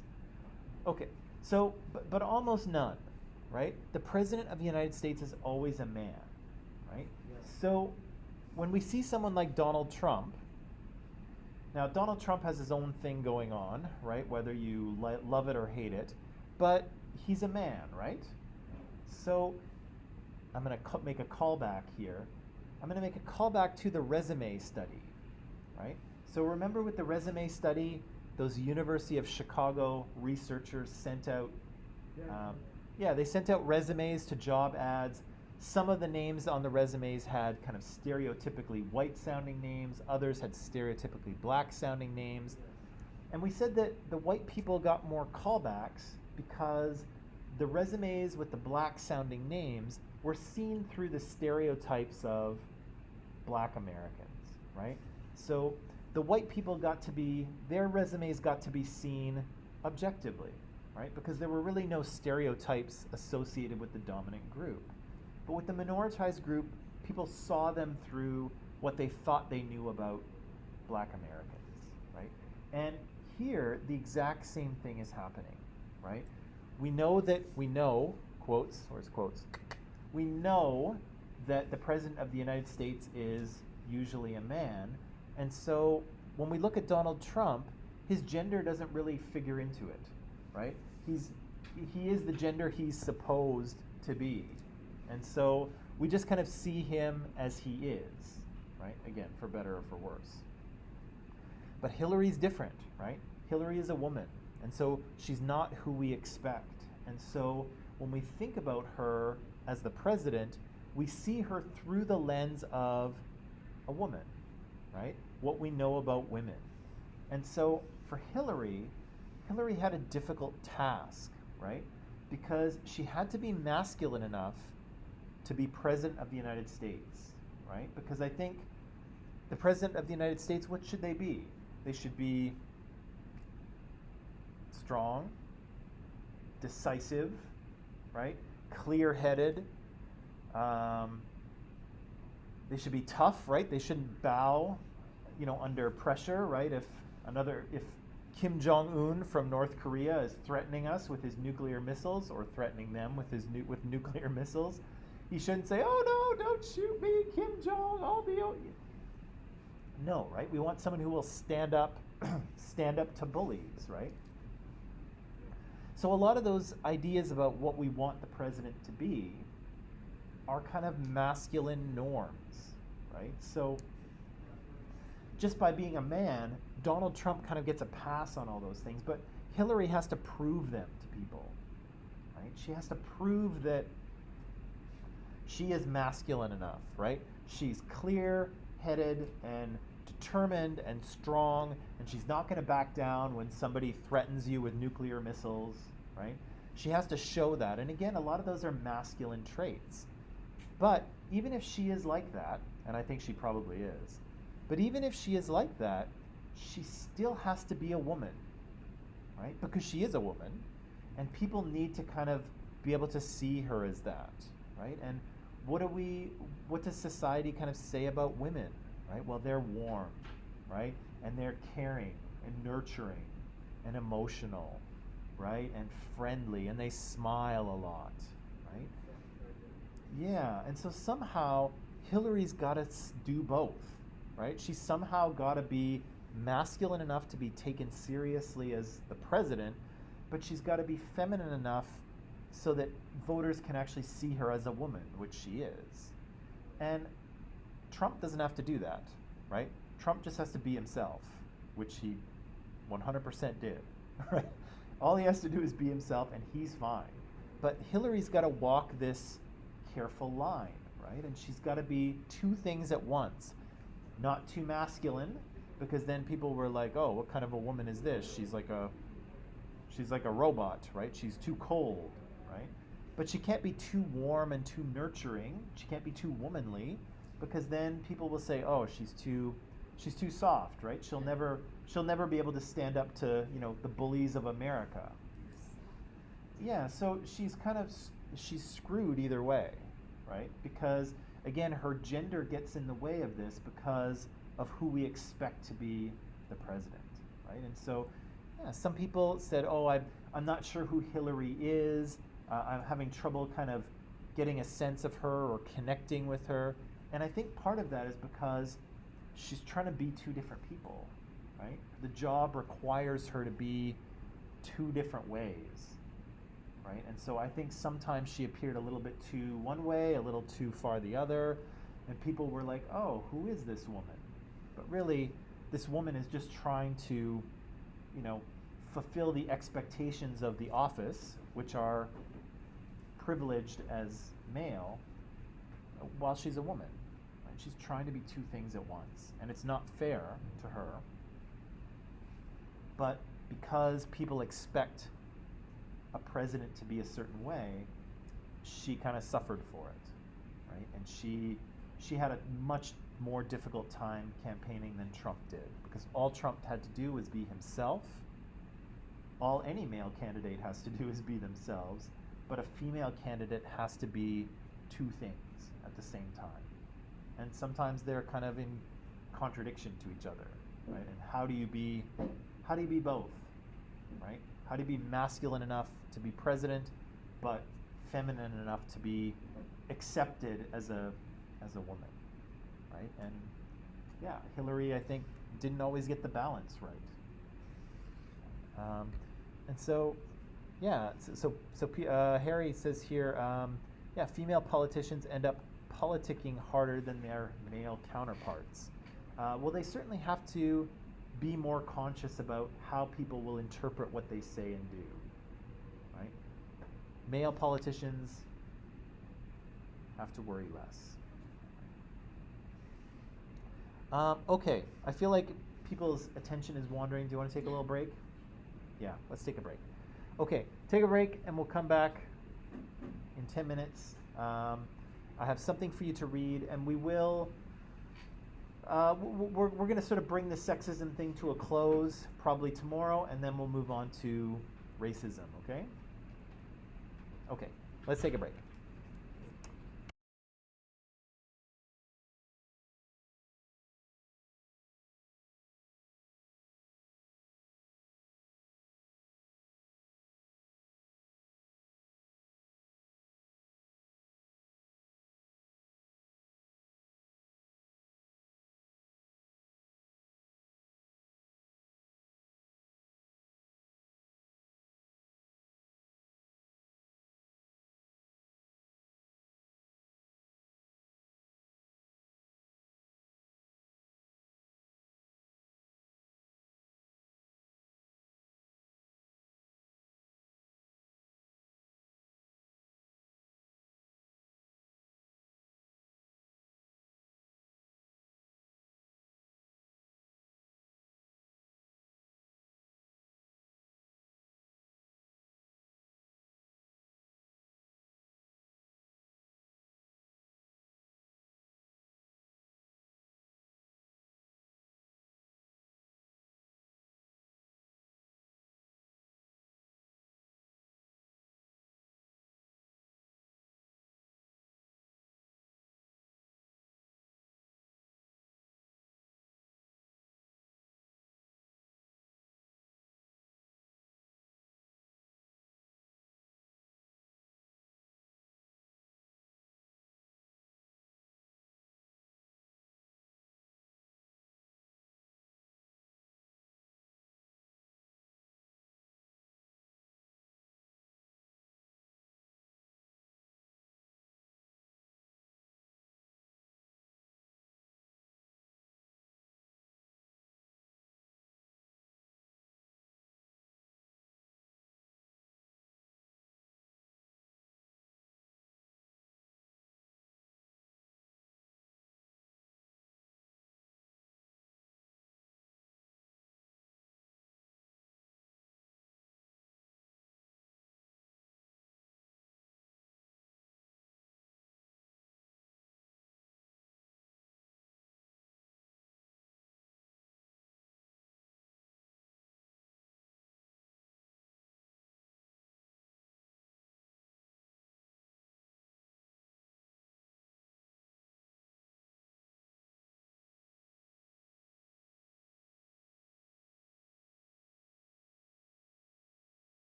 Okay, so, but almost none, right? The President of the United States is always a man, right? Yes. So when we see someone like Donald Trump, now Donald Trump has his own thing going on, right? Whether you love it or hate it, but he's a man, right? So I'm going to make a callback here. I'm going to make a callback to the resume study, right? So remember with the resume study, those University of Chicago researchers sent out, they sent out resumes to job ads. Some of the names on the resumes had kind of stereotypically white-sounding names. Others had stereotypically black-sounding names. And we said that the white people got more callbacks because the resumes with the black-sounding names were seen through the stereotypes of black Americans, right? So the white people their resumes got to be seen objectively, right? Because there were really no stereotypes associated with the dominant group. But with the minoritized group, people saw them through what they thought they knew about black Americans, right? And here, the exact same thing is happening, right? We know, quotes, where's quotes? We know that the President of the United States is usually a man, and so when we look at Donald Trump, his gender doesn't really figure into it, right? He is the gender he's supposed to be. And so we just kind of see him as he is, right? Again, for better or for worse. But Hillary's different, right? Hillary is a woman, and so she's not who we expect. And so when we think about her as the president, we see her through the lens of a woman, right? What we know about women. And so for Hillary had a difficult task, right? Because she had to be masculine enough to be President of the United States, right? Because I think the President of the United States, what should they be? They should be strong, decisive, right? Clear-headed. They should be tough, right? They shouldn't bow, under pressure, right? If Kim Jong-un from North Korea is threatening us with his nuclear missiles, or threatening them with nuclear missiles, he shouldn't say, "Oh no, don't shoot me, Kim Jong, I'll be." No, right? We want someone who will stand up to bullies, right? So a lot of those ideas about what we want the president to be are kind of masculine norms, right? So just by being a man, Donald Trump kind of gets a pass on all those things, but Hillary has to prove them to people, right? She has to prove that she is masculine enough, right? She's clear-headed and determined and strong, and she's not going to back down when somebody threatens you with nuclear missiles, right? She has to show that. And again, a lot of those are masculine traits. But even if she is like that, and I think she probably is, but even if she is like that, she still has to be a woman, right? Because she is a woman, and people need to kind of be able to see her as that, right? And what does society kind of say about women, right? Well, they're warm, right? and they're caring and nurturing and emotional, right? And friendly, and they smile a lot, right? Yeah, and so somehow Hillary's got to do both, right? She's somehow got to be masculine enough to be taken seriously as the president, but she's got to be feminine enough so that voters can actually see her as a woman, which she is. And Trump doesn't have to do that, right? Trump just has to be himself, which he 100% did, right? All he has to do is be himself and he's fine. But Hillary's got to walk this careful line, right? And she's got to be two things at once. Not too masculine, because then people were like, "Oh, what kind of a woman is this? She's like a robot, right? She's too cold, right?" But she can't be too warm and too nurturing. She can't be too womanly, because then people will say, "Oh, she's too soft, right? She'll never be able to stand up to, the bullies of America." Yeah, so she's screwed either way, right? Because again, her gender gets in the way of this because of who we expect to be the president, right? And so, yeah, some people said, "Oh, I'm not sure who Hillary is. I'm having trouble kind of getting a sense of her or connecting with her." And I think part of that is because she's trying to be two different people, right? The job requires her to be two different ways, right? And so I think sometimes she appeared a little bit too one way, a little too far the other, and people were like, "Oh, who is this woman?" But really, this woman is just trying to, fulfill the expectations of the office, which are privileged as male, while she's a woman. Right? She's trying to be two things at once, and it's not fair to her. But because people expect a president to be a certain way, she kind of suffered for it, right? And she had a much more difficult time campaigning than Trump did, because all Trump had to do was be himself. All any male candidate has to do is be themselves, but a female candidate has to be two things at the same time. And sometimes they're kind of in contradiction to each other, right? And how do you be both, right? How do you be masculine enough to be president, but feminine enough to be accepted as a woman, right? And yeah, Hillary, I think, didn't always get the balance right. And so, yeah, Harry says here, yeah, female politicians end up politicking harder than their male counterparts. Well, they certainly have to be more conscious about how people will interpret what they say and do, right? Male politicians have to worry less. Okay, I feel like people's attention is wandering. Do you want to take a little break? Yeah, let's take a break. Okay, take a break and we'll come back in 10 minutes. I have something for you to read, and we will, we're going to sort of bring the sexism thing to a close probably tomorrow, and then we'll move on to racism, okay? Okay, let's take a break.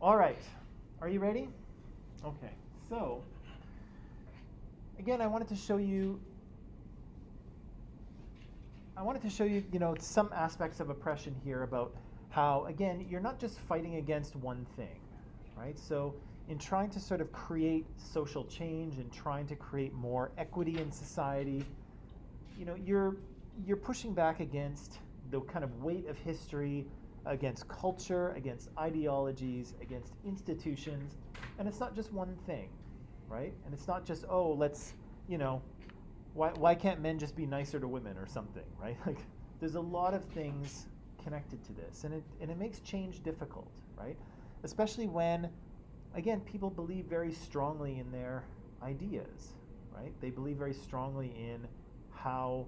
All right. Are you ready? Okay. So, again, I wanted to show you, some aspects of oppression here about how, again, you're not just fighting against one thing, right? So, in trying to sort of create social change and trying to create more equity in society, you're pushing back against the kind of weight of history, against culture, against ideologies, against institutions, and it's not just one thing, right? And it's not just, oh, let's, why can't men just be nicer to women or something, right? Like, there's a lot of things connected to this, and it makes change difficult, right? Especially when, again, people believe very strongly in their ideas, right? They believe very strongly in how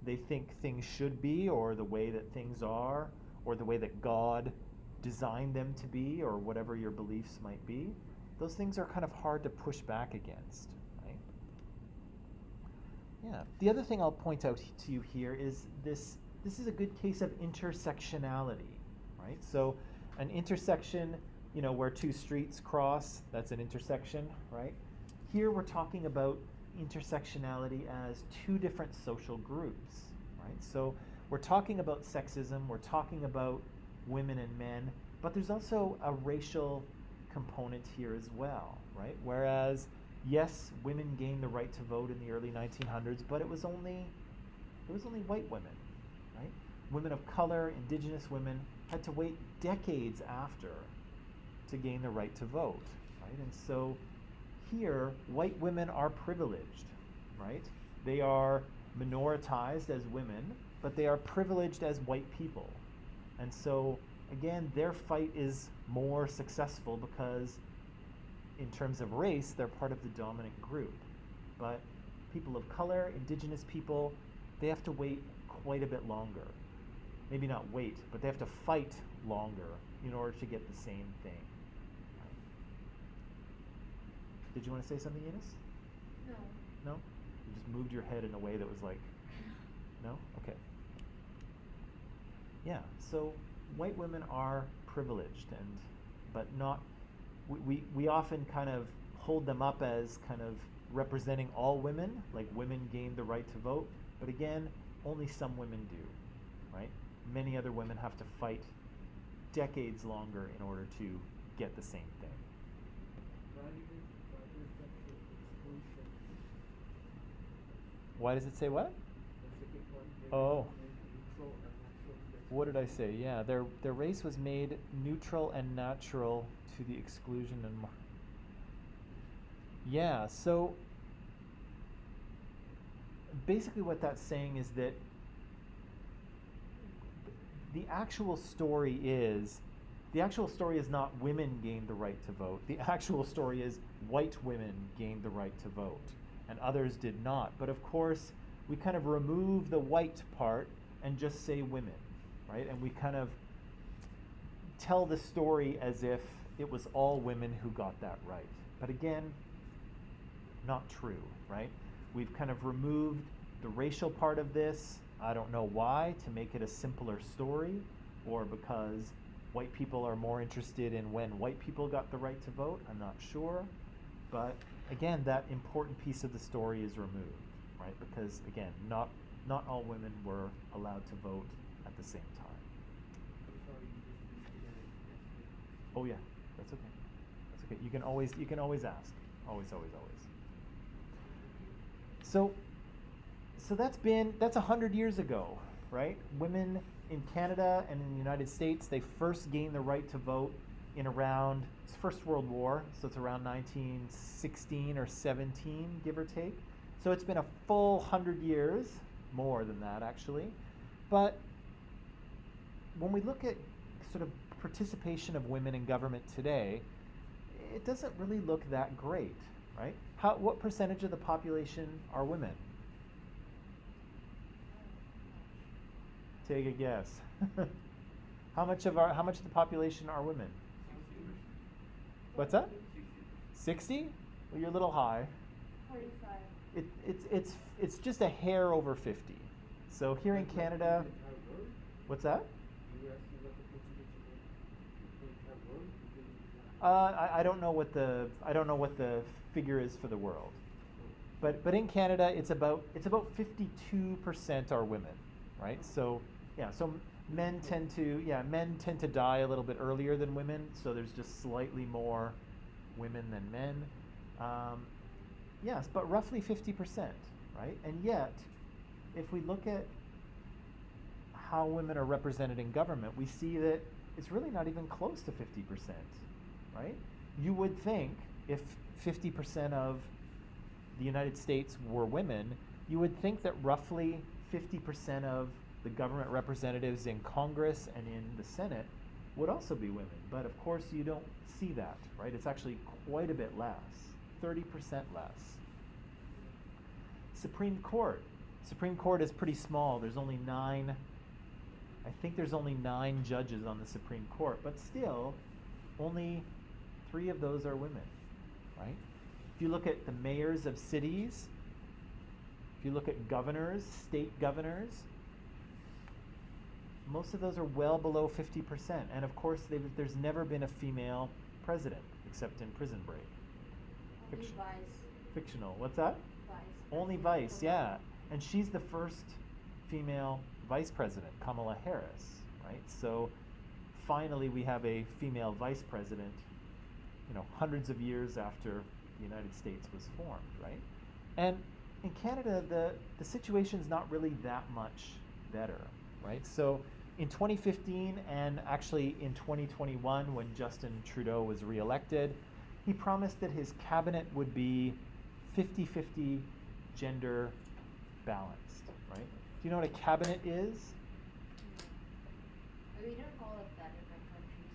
they think things should be, or the way that things are, or the way that God designed them to be, or whatever your beliefs might be. Those things are kind of hard to push back against, right? Yeah. The other thing I'll point out to you here is this is a good case of intersectionality, right? So an intersection, where two streets cross, that's an intersection, right? Here we're talking about intersectionality as two different social groups, right? So we're talking about sexism, we're talking about women and men, but there's also a racial component here as well, right? Whereas, yes, women gained the right to vote in the early 1900s, but it was only white women, right? Women of color, indigenous women, had to wait decades after to gain the right to vote, right? And so here, white women are privileged, right? They are minoritized as women, but they are privileged as white people. And so, again, their fight is more successful because, in terms of race, they're part of the dominant group. But people of color, indigenous people, they have to wait quite a bit longer. Maybe not wait, but they have to fight longer in order to get the same thing. Did you want to say something, Eunice? No. No? You just moved your head in a way that was like, no? Okay. Yeah, so white women are privileged, but not, we often kind of hold them up as kind of representing all women, like women gain the right to vote, but again, only some women do, right? Many other women have to fight decades longer in order to get the same thing. Why does it say what? Oh. What did I say? Yeah, their race was made neutral and natural to the exclusion and yeah, so basically what that's saying is that the actual story is not women gained the right to vote. The actual story is white women gained the right to vote and others did not. But of course, we kind of remove the white part and just say women, right? And we kind of tell the story as if it was all women who got that right. But again, not true, right? We've kind of removed the racial part of this. I don't know why, to make it a simpler story, or because white people are more interested in when white people got the right to vote. I'm not sure. But again, that important piece of the story is removed, right? Because again, not all women were allowed to vote at the same time. Oh yeah, that's okay. That's okay. You can always ask. Always. So that's 100 years ago, right? Women in Canada and in the United States, they first gained the right to vote in around First World War, so it's around 1916 or 17, give or take. So it's been a full 100 years, more than that actually. But when we look at sort of participation of women in government today, it doesn't really look that great, right? What percentage of the population are women? Take a guess. How much of the population are women? 60%. What's that? 60? Well, you're a little high. 45. It's just a hair over 50. So here in Canada, what's that? I don't know what the figure is for the world, but in Canada it's about 52% are women, right? So yeah, so men tend to die a little bit earlier than women, so there's just slightly more women than men. Yes, but roughly 50%, right? And yet, if we look at how women are represented in government, we see that it's really not even close to 50%, right? You would think if 50% of the United States were women, you would think that roughly 50% of the government representatives in Congress and in the Senate would also be women. But of course, you don't see that, right? It's actually quite a bit less, 30% less. Supreme Court. Supreme Court is pretty small. There's only 9, I think there's only 9 judges on the Supreme Court, but still, only 3 of those are women, right? If you look at the mayors of cities, if you look at governors, state governors, most of those are well below 50%. And of course, there's never been a female president, except in Prison Break. Only vice. Fictional. What's that? Vice. Only vice, yeah. And she's the first female vice president, Kamala Harris, right? So finally we have a female vice president, hundreds of years after the United States was formed, right? And in Canada, the situation's not really that much better, right? So in 2015 and actually in 2021, when Justin Trudeau was reelected, he promised that his cabinet would be 50-50 gender balanced, right? Do you know what a cabinet is? We don't call it that in my countries.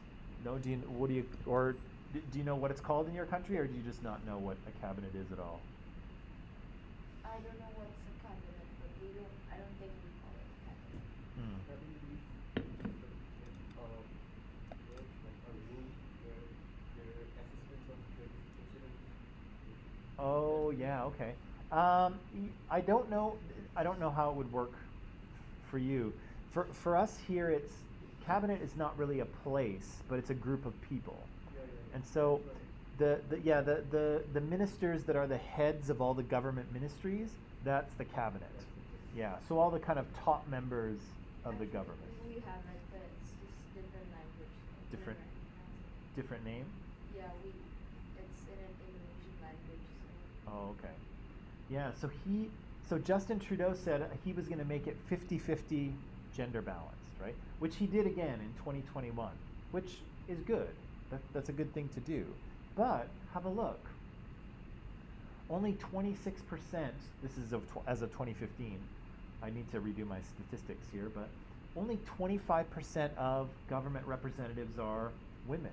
No, do you know what it's called in your country, or do you just not know what a cabinet is at all? I don't know what's a cabinet, but I don't think we call it a cabinet. Having these words like a room where their assistants of the president. Oh yeah, okay. I don't know how it would work for you. For us here, it's cabinet is not really a place, but it's a group of people. And so the ministers that are the heads of all the government ministries, that's the cabinet. Yeah, so all the kind of top members of the government. We have it, but it's just different language. Different- Different name? Yeah, it's in an Indonesian language. So. Oh, okay. Yeah, so Justin Trudeau said he was going to make it 50-50 gender balanced, right? Which he did again in 2021, which is good. That's a good thing to do. But have a look. Only 26%, this is as of 2015, I need to redo my statistics here, but only 25% of government representatives are women,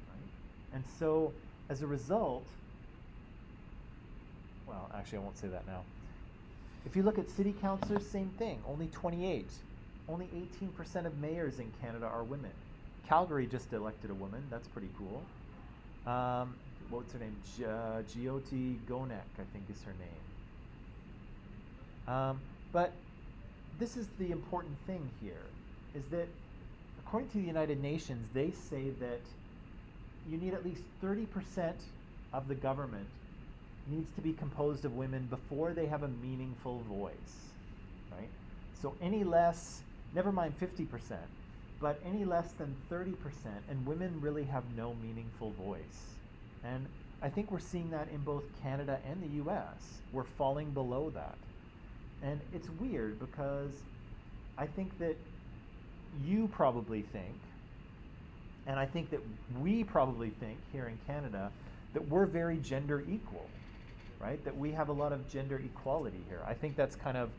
right? And so as a result, well, actually I won't say that now. If you look at city councilors, same thing, only 28. Only 18% of mayors in Canada are women. Calgary just elected a woman, that's pretty cool. What's her name? Jyoti Gonek, I think is her name. But this is the important thing here, is that according to the United Nations, they say that you need at least 30% of the government needs to be composed of women before they have a meaningful voice, right? So any less, never mind 50%, but any less than 30%, and women really have no meaningful voice. And I think we're seeing that in both Canada and the US. We're falling below that. And it's weird because I think that you probably think, and I think that we probably think here in Canada, that we're very gender equal, right? That we have a lot of gender equality here. I think that's kind of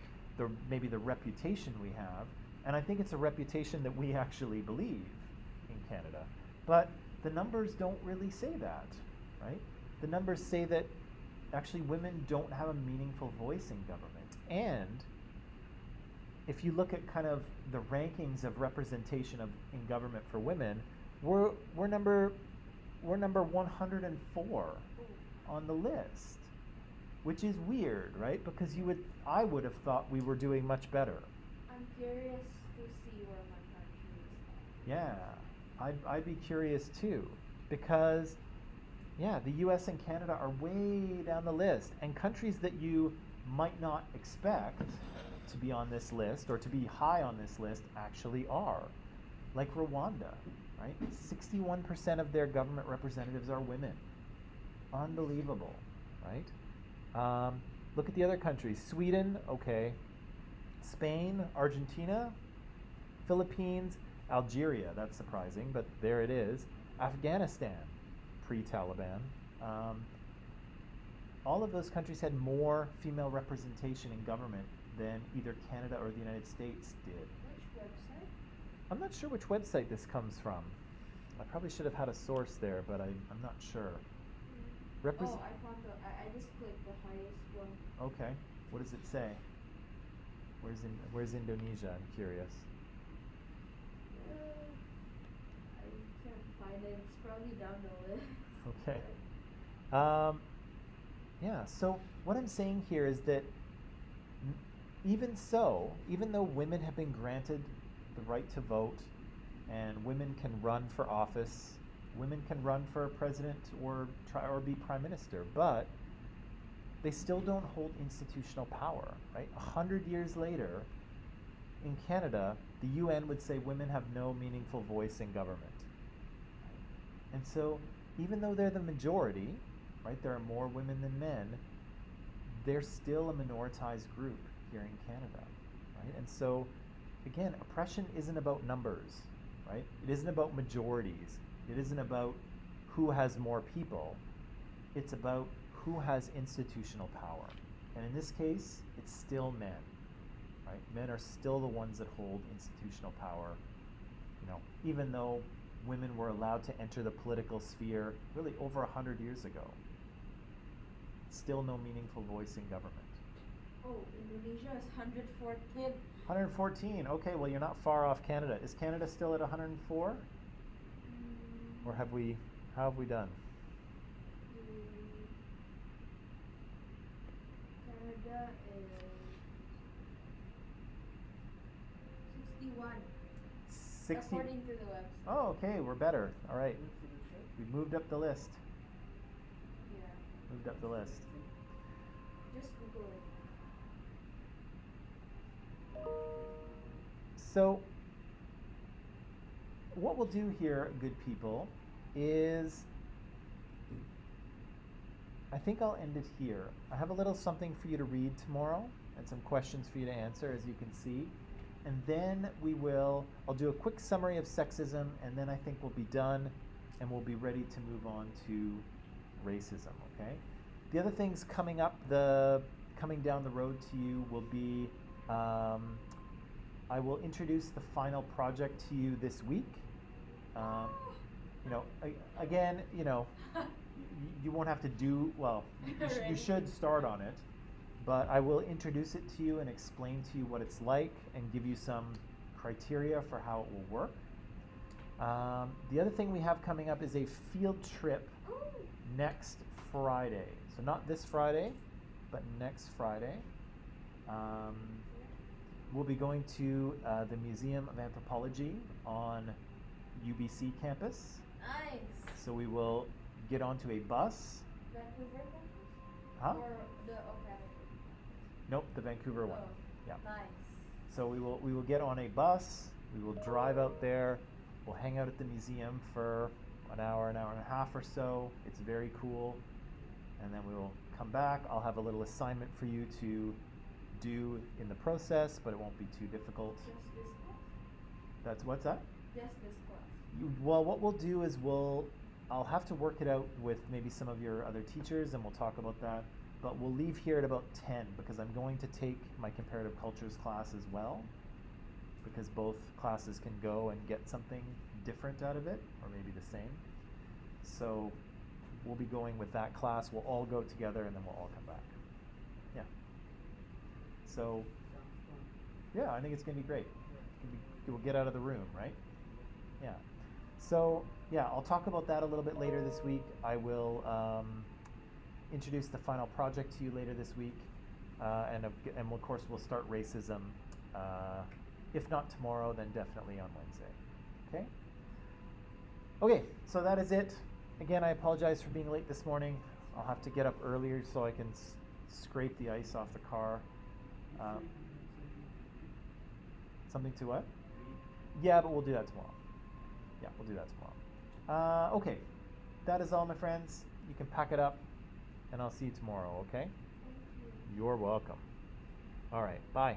maybe the reputation we have, and I think it's a reputation that we actually believe in Canada. But the numbers don't really say that, right? The numbers say that actually women don't have a meaningful voice in government. And if you look at kind of the rankings of representation in government for women, we're number 104 on the list, which is weird, right? Because I would have thought we were doing much better. I'm curious to see where my country is at. Yeah, I'd be curious too, because, yeah, the US and Canada are way down the list. And countries that you might not expect to be on this list or to be high on this list actually are. Like Rwanda, right? 61% of their government representatives are women. Unbelievable, right? Look at the other countries. Sweden, okay. Spain, Argentina, Philippines, Algeria, that's surprising, but there it is. Afghanistan, pre-Taliban. All of those countries had more female representation in government than either Canada or the United States did. Which website? I'm not sure which website this comes from. I probably should have had a source there, but I'm not sure. Oh, I found I just clicked the highest one. Okay. What does it say? Where's Indonesia? I'm curious. I can't find it. It's probably down the list. Okay. Yeah, so what I'm saying here is that even though women have been granted the right to vote and women can run for office, women can run for president or be prime minister, but they still don't hold institutional power, right? 100 years later, in Canada, the UN would say women have no meaningful voice in government. And so, even though they're the majority, right, there are more women than men, they're still a minoritized group here in Canada, right? And so, again, oppression isn't about numbers, right? It isn't about majorities. It isn't about who has more people. It's about who has institutional power. And in this case, it's still men, right? Men are still the ones that hold institutional power, even though women were allowed to enter the political sphere really over 100 years ago. Still no meaningful voice in government. Oh, Indonesia is 114. 114. Okay, well, you're not far off Canada. Is Canada still at 104? Or how have we done? Canada is 61. 60. According to the website. Oh, okay, we're better. All right. Which did you say? We've moved up the list. Yeah. Moved up the list. Just Google it. So, what we'll do here, good people, is I think I'll end it here. I have a little something for you to read tomorrow and some questions for you to answer, as you can see. And then I'll do a quick summary of sexism, and then I think we'll be done and we'll be ready to move on to racism, okay? The other things coming down the road to you will be, I will introduce the final project to you this week. Again, you won't have to do, well, you should start on it, but I will introduce it to you and explain to you what it's like and give you some criteria for how it will work. The other thing we have coming up is a field trip next Friday. So not this Friday, but next Friday. We'll be going to the Museum of Anthropology on UBC campus. Nice. So we will get onto a bus. Vancouver campus? Huh? Or the Canada? Nope, the Vancouver one. Oh, Yeah. nice. So we will get on a bus. We will drive out there. We'll hang out at the museum for an hour and a half or so. It's very cool. And then we will come back. I'll have a little assignment for you to do in the process, but it won't be too difficult. Just this class? What's that? Just this class. Well, what we'll do is I'll have to work it out with maybe some of your other teachers, and we'll talk about that. But we'll leave here at about 10 because I'm going to take my comparative cultures class as well, because both classes can go and get something different out of it, or maybe the same. So we'll be going with that class. We'll all go together, and then we'll all come back. Yeah. So, yeah, I think it's going to be great. We'll get out of the room, right? Yeah. So, yeah, I'll talk about that a little bit later this week. I will introduce the final project to you later this week. And of course, we'll start racism. If not tomorrow, then definitely on Wednesday. Okay? Okay, so that is it. Again, I apologize for being late this morning. I'll have to get up earlier so I can scrape the ice off the car. Something to what? Yeah, but we'll do that tomorrow. Yeah, we'll do that tomorrow. Okay, that is all, my friends. You can pack it up, and I'll see you tomorrow, okay? Thank you. You're welcome. All right, bye.